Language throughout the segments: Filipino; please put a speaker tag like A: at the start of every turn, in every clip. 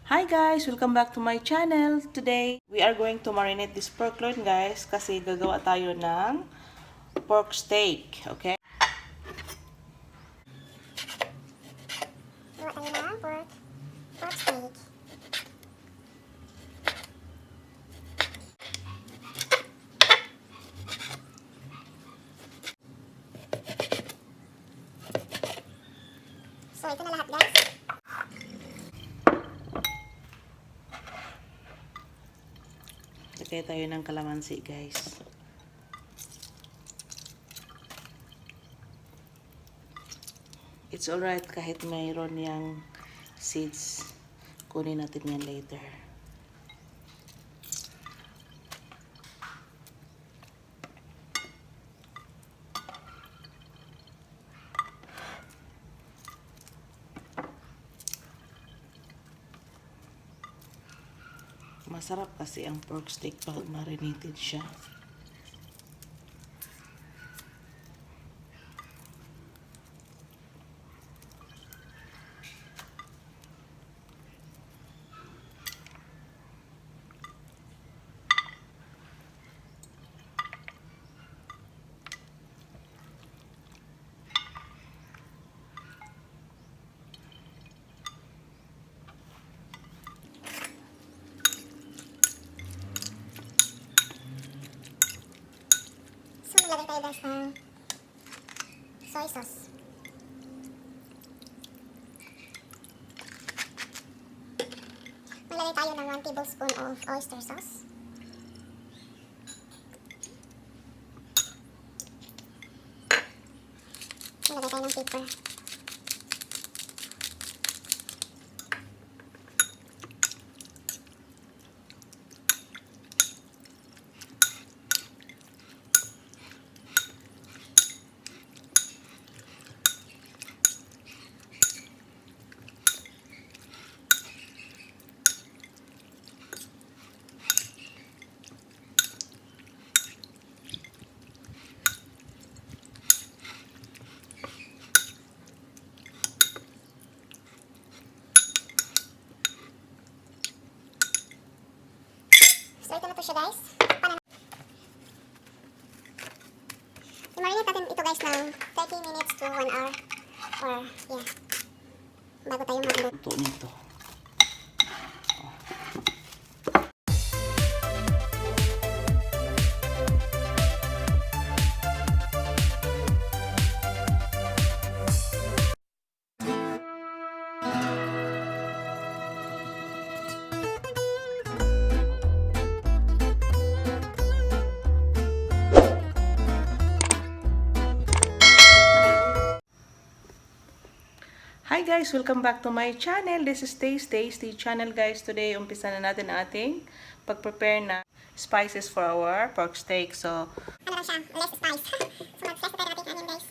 A: Hi guys! Welcome back to my channel. Today, we are going to marinate this pork loin guys kasi gagawa tayo ng pork steak. Okay?
B: Gawa tayo ng pork steak. So, ito na lahat guys.
A: Lagay tayo ng kalamansi guys. It's alright kahit mayroon yung seeds. Kunin natin yan later. Masarap kasi ang pork steak pag marinated siya.
B: So, maglagay tayo guys ng soy sauce. Maglagay tayo ng 1 tablespoon of oyster sauce. Maglagay tayo ng pepper. So, ito na to siya guys. I-marinate natin ito guys ng 30 minutes to 1 hour. Or, yeah. Bago tayo magluto.
A: Ito nito. Hi guys! Welcome back to my channel. This is Tasty channel guys. Today, umpisa na natin ang ating pag-prepare na spices for our pork steak. So,
B: Ano lang siya? Less spice. So, mag-slice na tayo natin onion guys.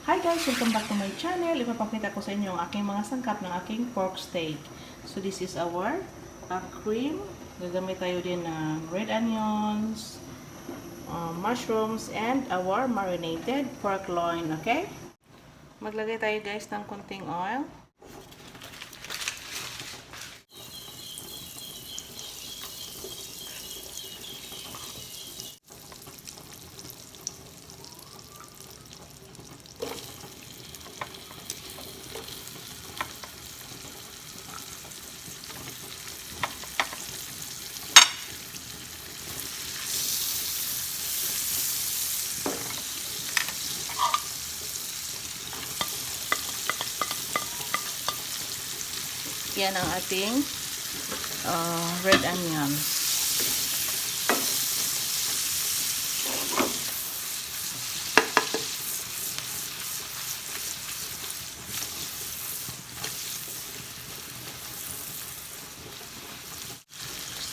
A: hi guys! Welcome back to my channel. Ipapakita ko sa inyo ang aking mga sangkap ng aking pork steak. So, this is our cream. Gagamit tayo din ng red onions, mushrooms, and our marinated pork loin. Okay? Maglagay tayo guys ng konting oil. Yan ang ating red onions.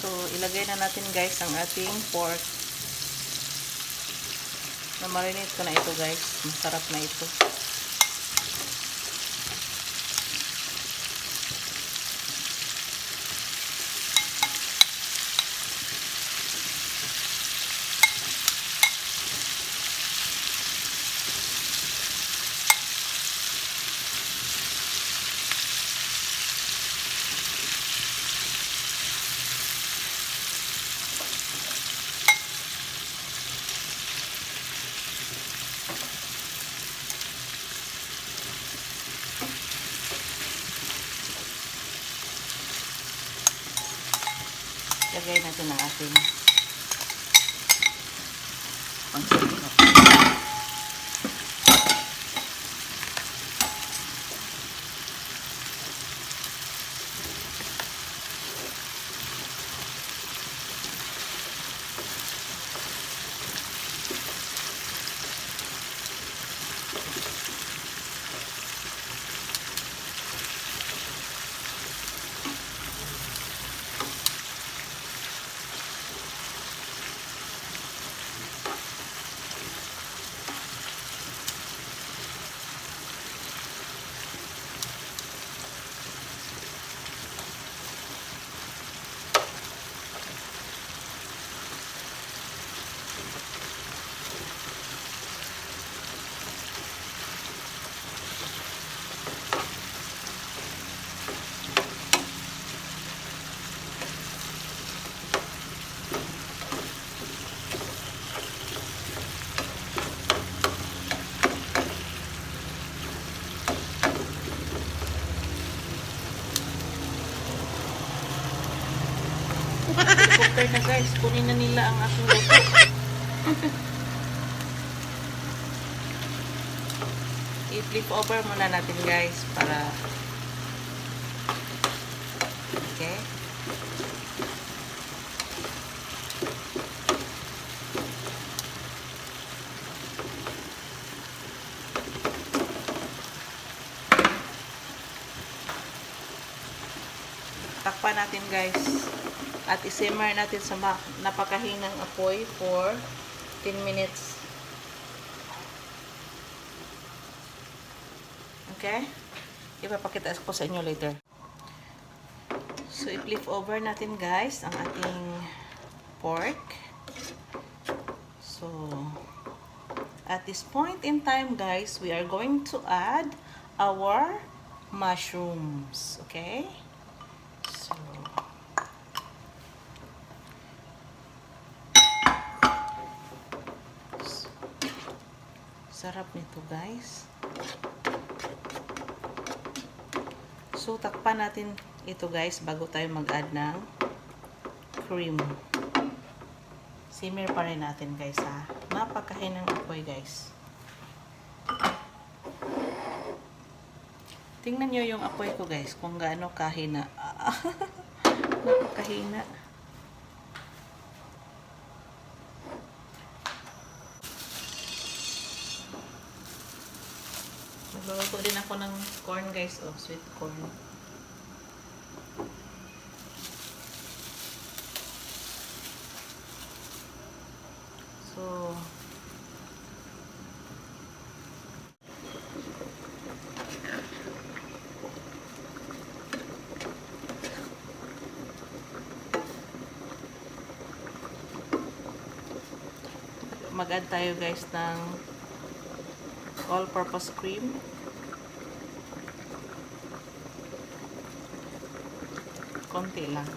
A: So, ilagay na natin guys ang ating pork. Na-marinate ko na ito guys. Masarap na ito. Lagay natin ang ating pangsarap. Cooker na guys, kunin na nila ang aking luto. I-flip over muna natin guys para okay. Takpan natin guys. At isimmer natin sa napakahinang apoy for 10 minutes. Okay? Ipapakita ko sa inyo later. So, i-flip over natin guys ang ating pork. So, at this point in time guys, we are going to add our mushrooms. Okay? So, sarap nito guys. So, takpan natin ito guys bago tayo mag-add ng cream. Simmer pa rin natin guys ha. Napakahinang apoy guys. Tingnan nyo yung apoy ko guys kung gaano kahina. Napakahina. Magluluto din ako ng corn guys, oh, sweet corn. So, mag-add tayo guys ng all-purpose cream. Konti lang.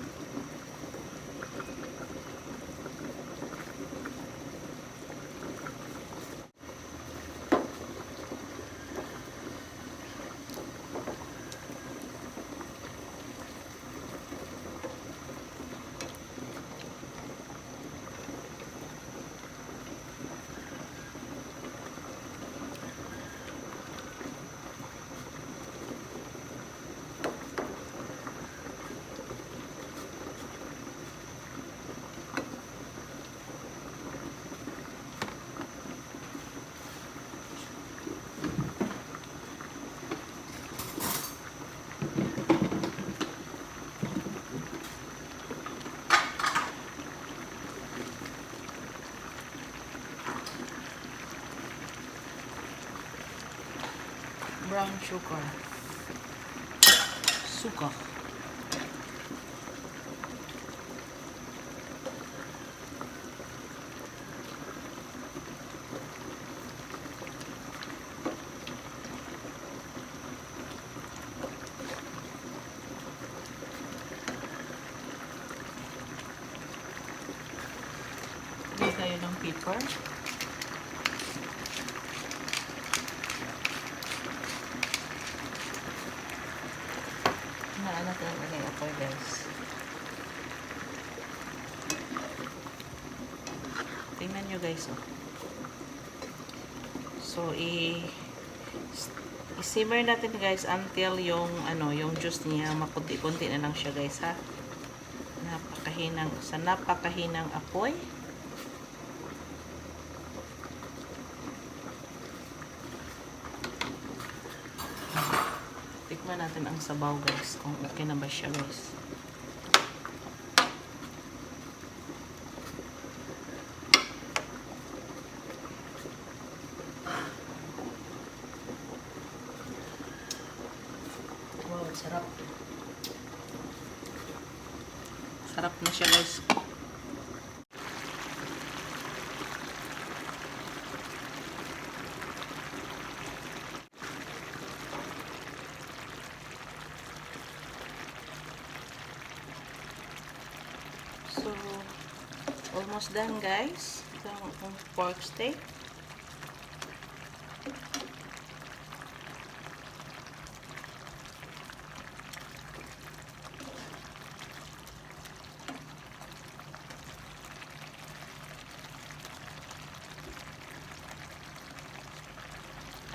A: Brown sugar. Suka. Lagay tayo ng pepper. Naano tayo lagay ako guys. Tingnan nyo guys, oh. So, i-simmer natin guys until yung, yung juice niya, makunti-kunti na lang siya guys, ha. Sa napakahinang apoy. Tikman natin ang sabaw guys, kung okay na ba siya guys. Wow, sarap. Sarap na siya guys. So, almost done guys. Ito ang pork steak.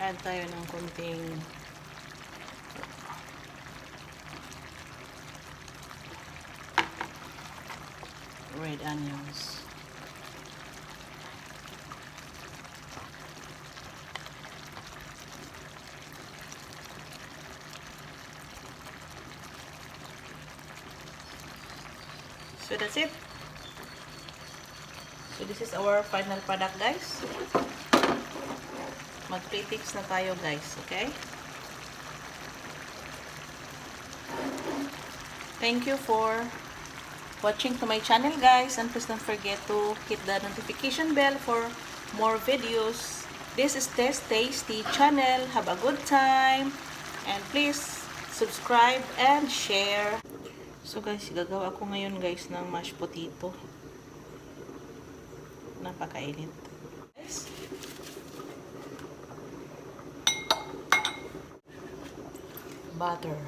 A: Add tayo ng konting red onions. So that's it. So this is our final product guys. Mag-pre-fix na tayo guys, okay? Thank you for watching to my channel guys, and please don't forget to hit the notification bell for more videos. This is Test Tasty channel. Have a good time and please subscribe and share. So guys, gagawa ko ngayon guys ng mashed potato. Napakainit. Guys, butter.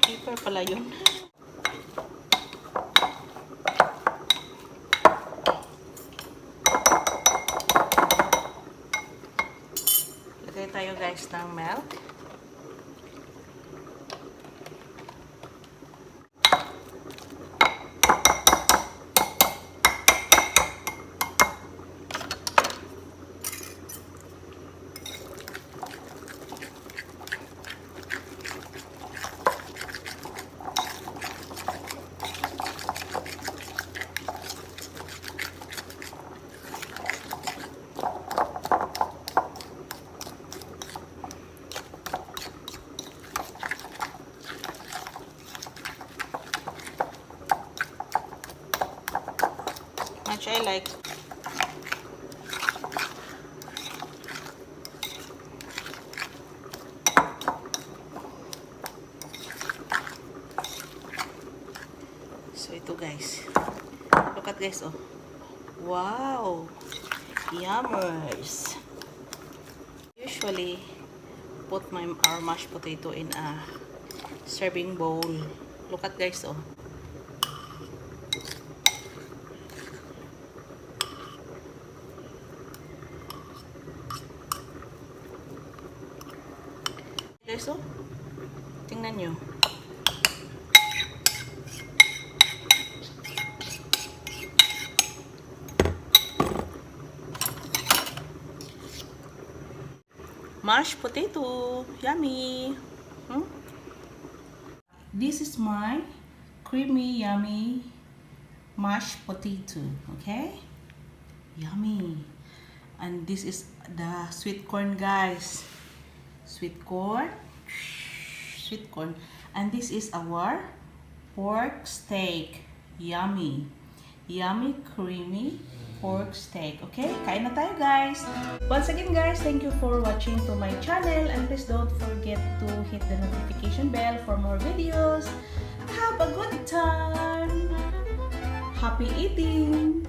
A: Pepper pala yun. Lagay tayo guys ng milk. Which I like. So ito guys. Look at guys, oh. Wow! Yummers! Usually put our mashed potato in a serving bowl. Look at guys, oh. Guys, oh. Tingnan nyo. Mashed potato. Yummy. This is my creamy, yummy mashed potato. Okay? Yummy. And this is the sweet corn, guys. Sweet corn. And this is our pork steak. Yummy. Yummy, creamy pork steak. Okay? Kain na tayo, guys! Once again, guys, thank you for watching to my channel and please don't forget to hit the notification bell for more videos. Have a good time! Happy eating!